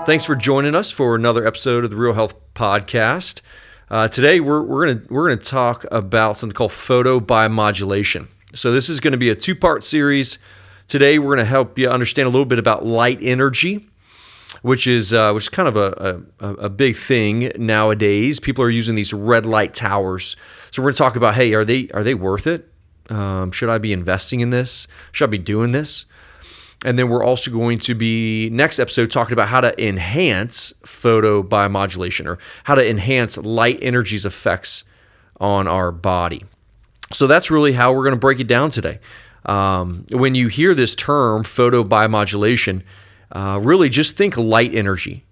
Thanks for joining us for another episode of the Real Health Podcast. Today we're gonna talk about something called photobiomodulation. So this is going to be a two-part series. Today we're going to help you understand a little bit about light energy, which is kind of a big thing nowadays. People are using these red light towers. So we're going to talk about, hey, are they worth it? Should I be investing in this? Should I be doing this? And then we're also going to be, next episode, talking about how to enhance photobiomodulation, or how to enhance light energy's effects on our body. So that's really how we're going to break it down today. When you hear this term, photobiomodulation, really just think light energy.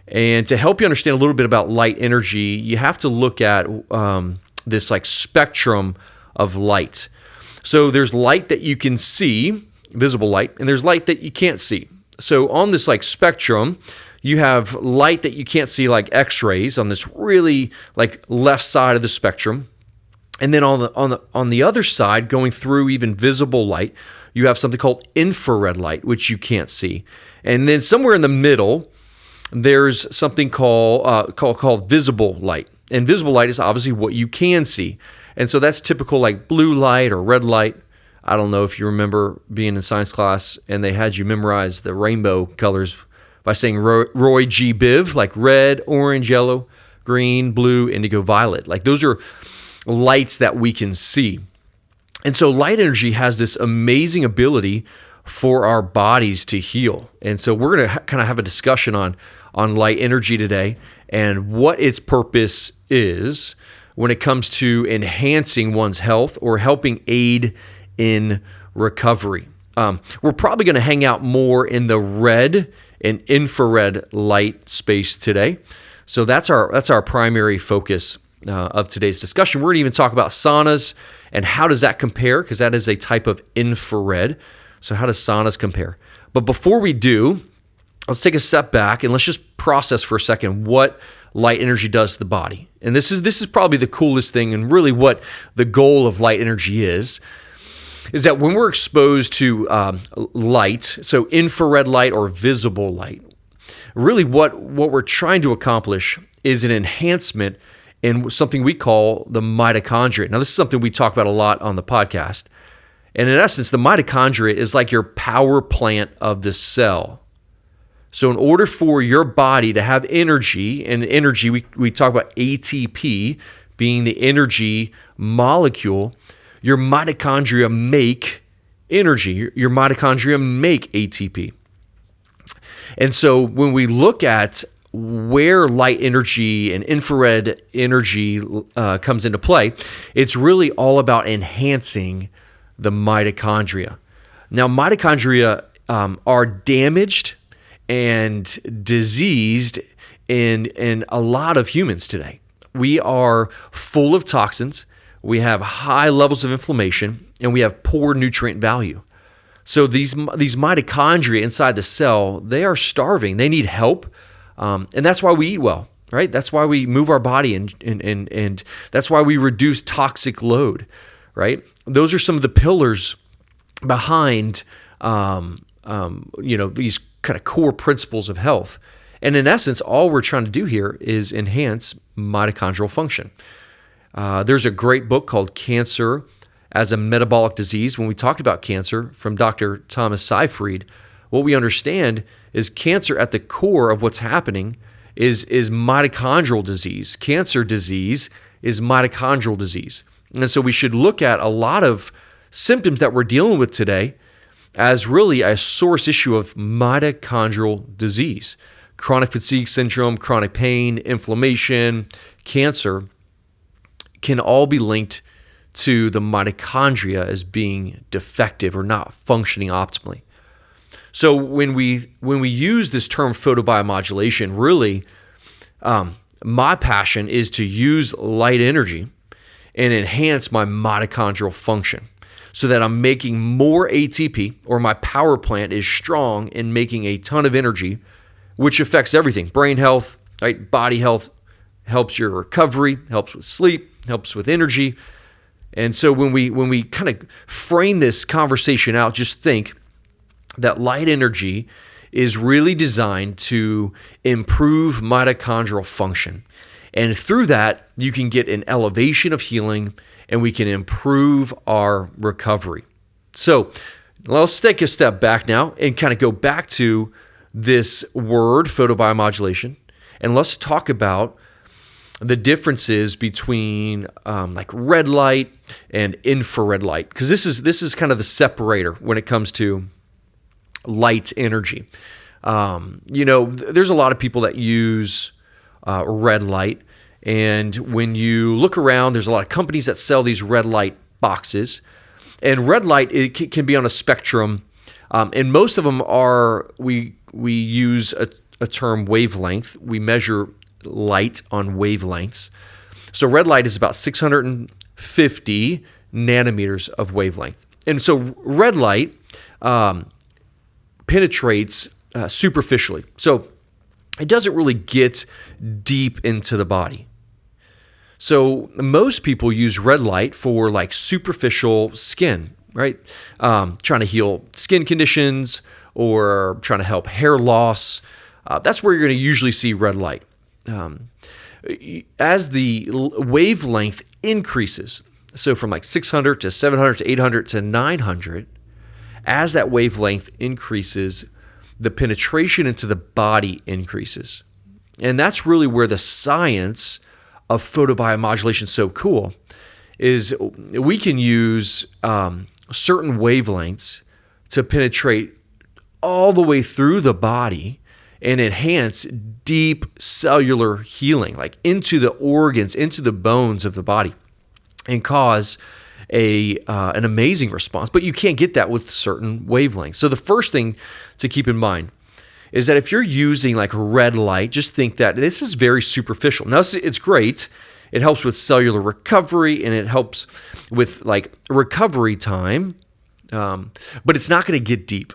And to help you understand a little bit about light energy, you have to look at this like spectrum of light. So there's light that you can see, visible light, and there's light that you can't see. So on this like spectrum, you have light that you can't see, like X-rays, on this really like left side of the spectrum. And then on the other side, going through even visible light, you have something called infrared light, which you can't see. And then somewhere in the middle, there's something called visible light. And visible light is obviously what you can see. And so that's typical like blue light or red light. I don't know if you remember being in science class and they had you memorize the rainbow colors by saying Roy G. Biv, like red, orange, yellow, green, blue, indigo, violet. Like those are lights that we can see. And so light energy has this amazing ability for our bodies to heal. And so we're going to kind of have a discussion on light energy today and what its purpose is when it comes to enhancing one's health or helping aid in recovery. We're probably going to hang out more in the red and infrared light space today. So that's our primary focus of today's discussion. We're going to even talk about saunas and how does that compare, because that is a type of infrared. So how does saunas compare? But before we do, let's take a step back and let's just process for a second what light energy does to the body. And this is probably the coolest thing, and really what the goal of light energy is that when we're exposed to light, so infrared light or visible light, really what we're trying to accomplish is an enhancement in something we call the mitochondria. Now, this is something we talk about a lot on the podcast. And in essence, the mitochondria is like your power plant of the cell. So in order for your body to have energy, and energy, we talk about ATP being the energy molecule, your mitochondria make energy. Your mitochondria make ATP. And so when we look at where light energy and infrared energy comes into play, it's really all about enhancing the mitochondria. Now, mitochondria are damaged and diseased in a lot of humans today. We are full of toxins, we have high levels of inflammation, and we have poor nutrient value. So these mitochondria inside the cell, they are starving. They need help. And that's why we eat well, right? That's why we move our body and that's why we reduce toxic load, right? Those are some of the pillars behind, these kind of core principles of health. And in essence, all we're trying to do here is enhance mitochondrial function. There's a great book called Cancer as a Metabolic Disease. When we talked about cancer from Dr. Thomas Seyfried, what we understand is cancer at the core of what's happening is mitochondrial disease. Cancer disease is mitochondrial disease. And so we should look at a lot of symptoms that we're dealing with today as really a source issue of mitochondrial disease. Chronic fatigue syndrome, chronic pain, inflammation, cancer can all be linked to the mitochondria as being defective or not functioning optimally. So when we use this term photobiomodulation, really, my passion is to use light energy and enhance my mitochondrial function so that I'm making more ATP, or my power plant is strong in making a ton of energy, which affects everything: brain health, right? Body health, helps your recovery, helps with sleep, helps with energy. And so when we kind of frame this conversation out, just think that light energy is really designed to improve mitochondrial function. And through that, you can get an elevation of healing and we can improve our recovery. So let's take a step back now and kind of go back to this word, photobiomodulation, and let's talk about the differences between like red light and infrared light, because this is kind of the separator when it comes to light energy. There's a lot of people that use red light, and when you look around, there's a lot of companies that sell these red light boxes. And red light, it can be on a spectrum, and most of them are, we use a term wavelength. We measure light on wavelengths. So red light is about 650 nanometers of wavelength. And so red light penetrates superficially. So it doesn't really get deep into the body. So most people use red light for like superficial skin, right? Trying to heal skin conditions or trying to help hair loss. That's where you're going to usually see red light. As the wavelength increases, so from like 600 to 700 to 800 to 900, as that wavelength increases, the penetration into the body increases. And that's really where the science of photobiomodulation is so cool, is we can use certain wavelengths to penetrate all the way through the body and enhance deep cellular healing, like into the organs, into the bones of the body, and cause an amazing response. But you can't get that with certain wavelengths. So the first thing to keep in mind is that if you're using like red light, just think that this is very superficial. Now, it's great. It helps with cellular recovery and it helps with like recovery time, but it's not going to get deep.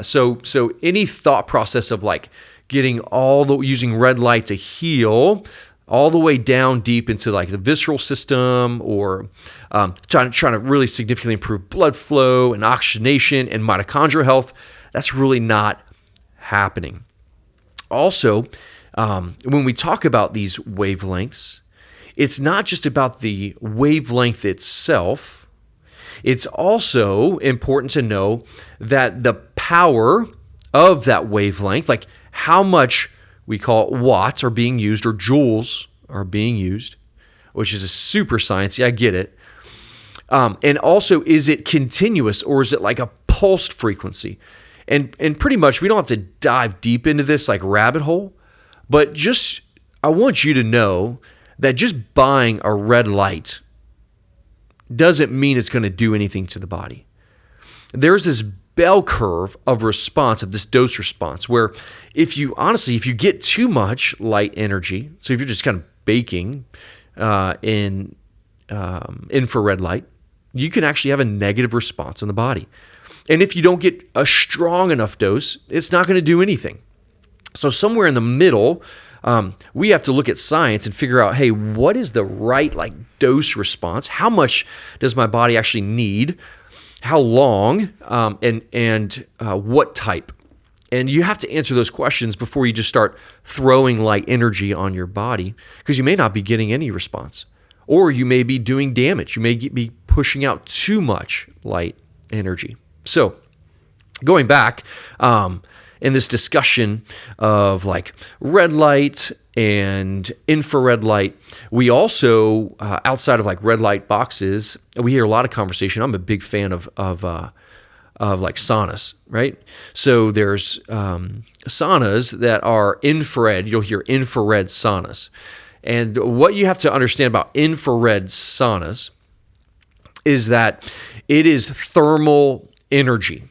So any thought process of like getting using red light to heal all the way down deep into like the visceral system, or trying to really significantly improve blood flow and oxygenation and mitochondrial health, that's really not happening. Also, when we talk about these wavelengths, it's not just about the wavelength itself. It's also important to know that the power of that wavelength, like how much we call it watts are being used or joules are being used, which is a super science. Yeah, I get it. And also, is it continuous or is it like a pulsed frequency? And pretty much, we don't have to dive deep into this like rabbit hole, but just I want you to know that just buying a red light doesn't mean it's going to do anything to the body. There's this bell curve of response, of this dose response, where if you get too much light energy, so if you're just kind of baking in infrared light, you can actually have a negative response in the body. And if you don't get a strong enough dose, it's not going to do anything. So somewhere in the middle, we have to look at science and figure out, hey, what is the right like dose response? How much does my body actually need? How long? And what type? And you have to answer those questions before you just start throwing light energy on your body, because you may not be getting any response, or you may be doing damage. You may be pushing out too much light energy. So going back in this discussion of like red light and infrared light, we also, outside of like red light boxes, we hear a lot of conversation. I'm a big fan of like saunas, right? So there's saunas that are infrared. You'll hear infrared saunas. And what you have to understand about infrared saunas is that it is thermal energy.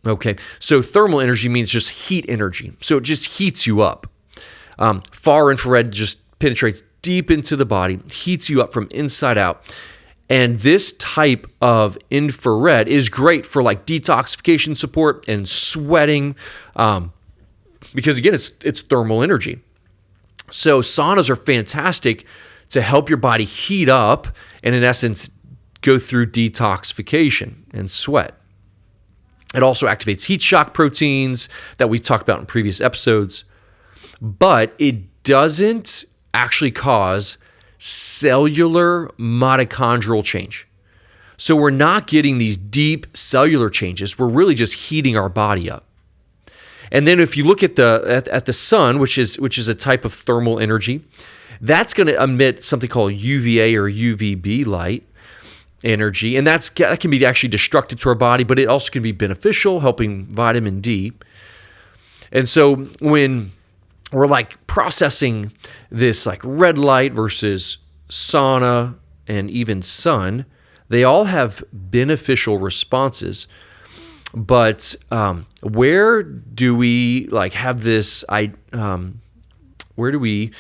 Okay, so thermal energy means just heat energy. So it just heats you up. Far infrared just penetrates deep into the body, heats you up from inside out. And this type of infrared is great for like detoxification support and sweating, because again, it's thermal energy. So saunas are fantastic to help your body heat up and in essence go through detoxification and sweat. It also activates heat shock proteins that we've talked about in previous episodes, but it doesn't actually cause cellular mitochondrial change. So we're not getting these deep cellular changes. We're really just heating our body up. And then if you look at the sun, which is a type of thermal energy, that's going to emit something called UVA or UVB light energy, and that can be actually destructive to our body, but it also can be beneficial, helping vitamin D. And so when we're like processing this like red light versus sauna and even sun, they all have beneficial responses. But where do we like have this? Where do we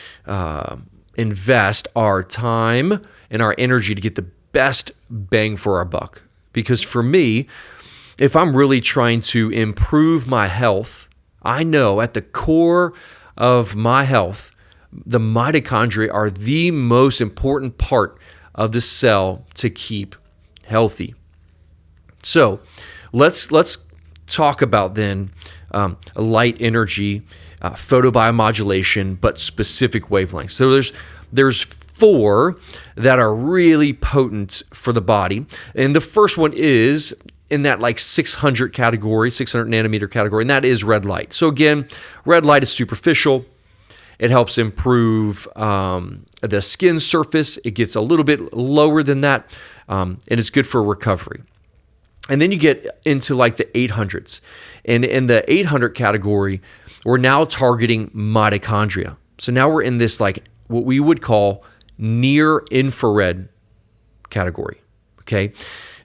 invest our time and our energy to get the best bang for our buck? Because for me, if I'm really trying to improve my health, I know at the core of my health, the mitochondria are the most important part of the cell to keep healthy. So let's talk about then light energy, photobiomodulation, but specific wavelengths. So there's 4 that are really potent for the body. And the first one is in that like 600 nanometer category, and that is red light. So again, red light is superficial. It helps improve the skin surface. It gets a little bit lower than that, and it's good for recovery. And then you get into like the 800s. And in the 800 category, we're now targeting mitochondria. So now we're in this like what we would call near infrared category, okay?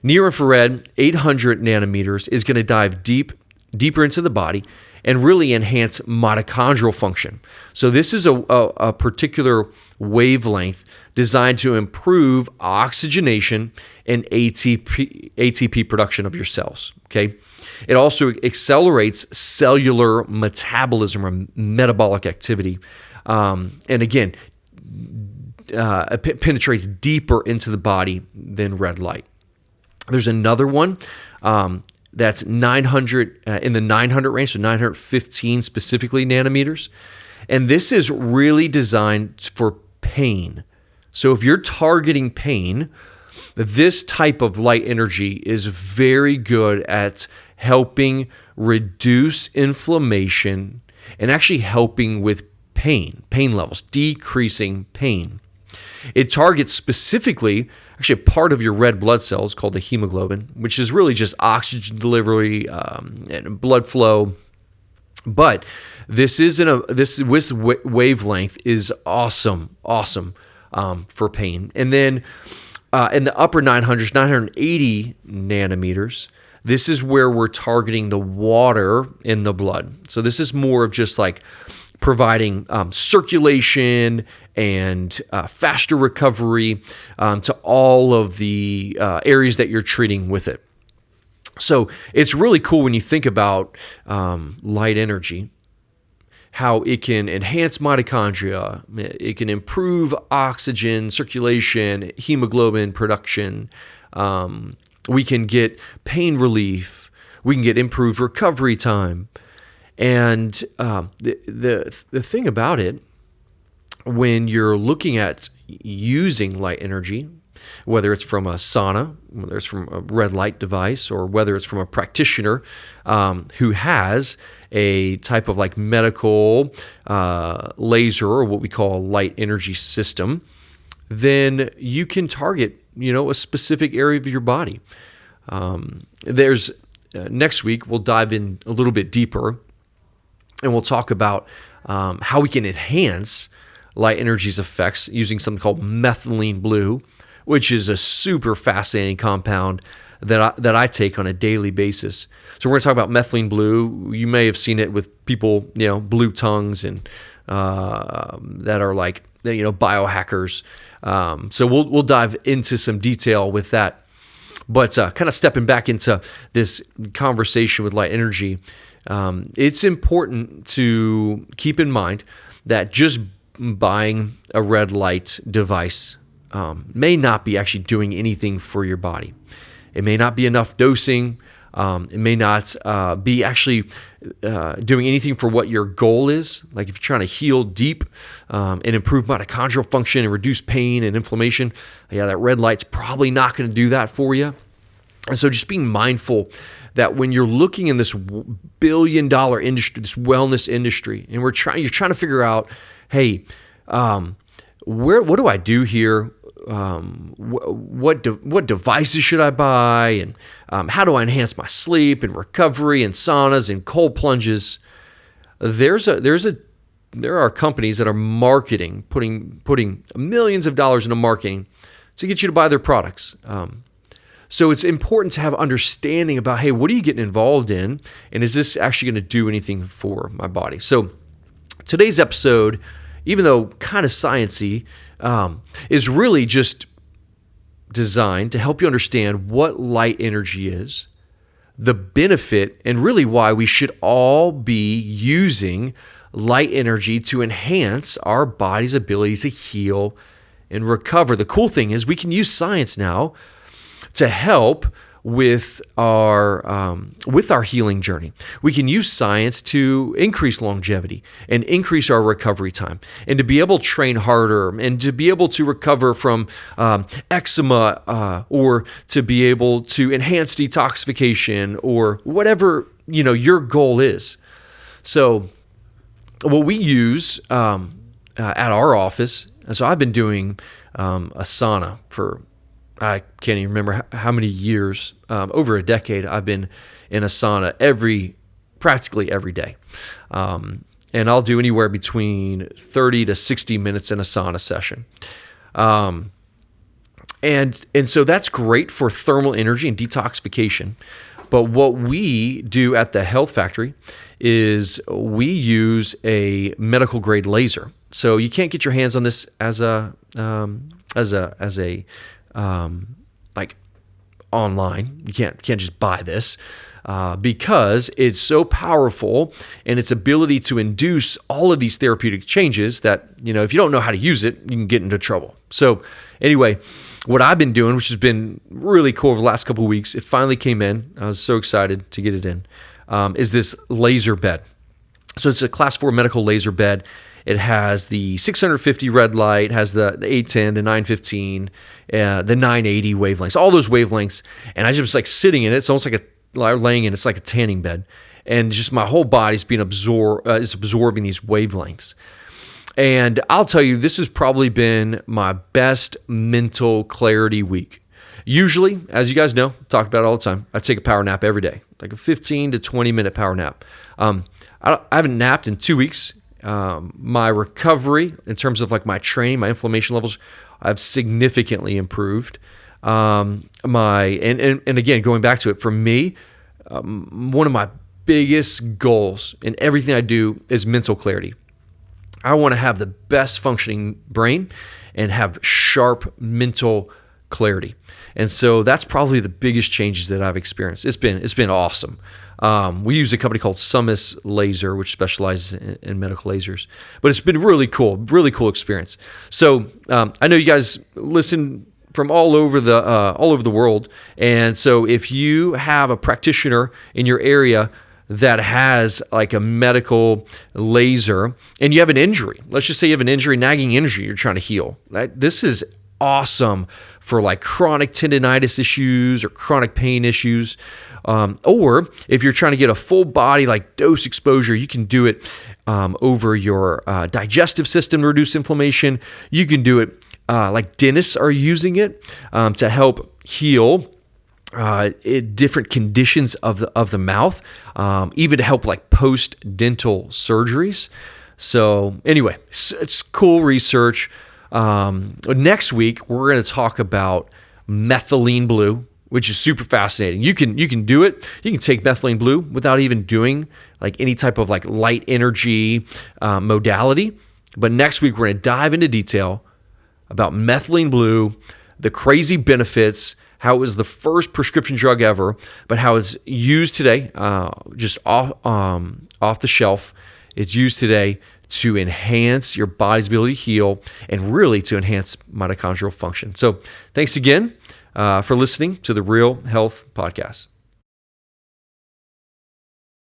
Near infrared, 800 nanometers, is going to dive deeper into the body and really enhance mitochondrial function. So this is a particular wavelength designed to improve oxygenation and ATP production of your cells, okay? It also accelerates cellular metabolism or metabolic activity. And again, it penetrates deeper into the body than red light. There's another one that's 900 in the 900 range, so 915 specifically nanometers. And this is really designed for pain. So if you're targeting pain, this type of light energy is very good at helping reduce inflammation and actually helping with pain levels, decreasing pain. It targets specifically actually a part of your red blood cells called the hemoglobin, which is really just oxygen delivery and blood flow. But this with wavelength is awesome for pain. And then in the upper 900s, 980 nanometers, this is where we're targeting the water in the blood. So this is more of just like providing circulation and faster recovery to all of the areas that you're treating with it. So it's really cool when you think about light energy, how it can enhance mitochondria, it can improve oxygen circulation, hemoglobin production. We can get pain relief. We can get improved recovery time. And the thing about it, when you're looking at using light energy, whether it's from a sauna, whether it's from a red light device, or whether it's from a practitioner who has a type of like medical laser or what we call a light energy system, then you can target, a specific area of your body. There's next week we'll dive in a little bit deeper, and we'll talk about how we can enhance light energy's effects using something called methylene blue, which is a super fascinating compound that I take on a daily basis. So we're going to talk about methylene blue. You may have seen it with people, blue tongues and that are like, biohackers. So we'll dive into some detail with that. But kind of stepping back into this conversation with light energy, it's important to keep in mind that just buying a red light device may not be actually doing anything for your body. It may not be enough dosing. It may not be actually doing anything for what your goal is. Like if you're trying to heal deep and improve mitochondrial function and reduce pain and inflammation, that red light's probably not going to do that for you. And so just being mindful that when you're looking in this billion-dollar industry, this wellness industry, and you're trying to figure out, hey, what do I do here? What devices should I buy, and how do I enhance my sleep and recovery and saunas and cold plunges? There are companies that are marketing, putting millions of dollars into marketing to get you to buy their products. So it's important to have understanding about, hey, what are you getting involved in, and is this actually going to do anything for my body? So today's episode, even though kind of sciencey, is really just designed to help you understand what light energy is, the benefit, and really why we should all be using light energy to enhance our body's ability to heal and recover. The cool thing is we can use science now to help with our healing journey. We can use science to increase longevity and increase our recovery time, and to be able to train harder, and to be able to recover from eczema, or to be able to enhance detoxification, or whatever your goal is. So what we use at our office, and so I've been doing a sauna for, I can't even remember how many years, over a decade. I've been in a sauna practically every day. And I'll do anywhere between 30 to 60 minutes in a sauna session. And so that's great for thermal energy and detoxification. But what we do at the Health Factory is we use a medical grade laser. So you can't get your hands on this as a like online. You can't just buy this because it's so powerful, and its ability to induce all of these therapeutic changes that, if you don't know how to use it, you can get into trouble. So anyway, what I've been doing, which has been really cool over the last couple of weeks, it finally came in. I was so excited to get it in, is this laser bed. So it's a class 4 medical laser bed. It has the 650 red light, has the 810, the 915, the 980 wavelengths, all those wavelengths. And I just was sitting in it. It's almost laying in. It's like a tanning bed, and just my whole body's being absorbing these wavelengths. And I'll tell you, this has probably been my best mental clarity week. Usually, as you guys know, talked about it all the time, I take a power nap every day, like a 15 to 20 minute power nap. I haven't napped in 2 weeks. My recovery in terms of my training, my inflammation levels, have significantly improved. And again, going back to it, for me, one of my biggest goals in everything I do is mental clarity. I want to have the best functioning brain and have sharp mental clarity. And so that's probably the biggest changes that I've experienced. It's been awesome. We use a company called Summus Laser, which specializes in medical lasers. But it's been really cool experience. So I know you guys listen from all over the world, and so if you have a practitioner in your area that has a medical laser, and you have an injury, let's just say you have an injury, nagging injury you're trying to heal, this is awesome for chronic tendonitis issues or chronic pain issues. Or if you're trying to get a full body dose exposure, you can do it over your digestive system to reduce inflammation. You can do it like dentists are using it to help heal different conditions of the mouth, even to help post-dental surgeries. So anyway, it's cool research. Next week, we're going to talk about methylene blue, which is super fascinating. You can do it. You can take methylene blue without even doing any type of light energy modality. But next week, we're going to dive into detail about methylene blue, the crazy benefits, how it was the first prescription drug ever, but how it's used today, just off the shelf. It's used today to enhance your body's ability to heal and really to enhance mitochondrial function. So thanks again for listening to the Real Health Podcast.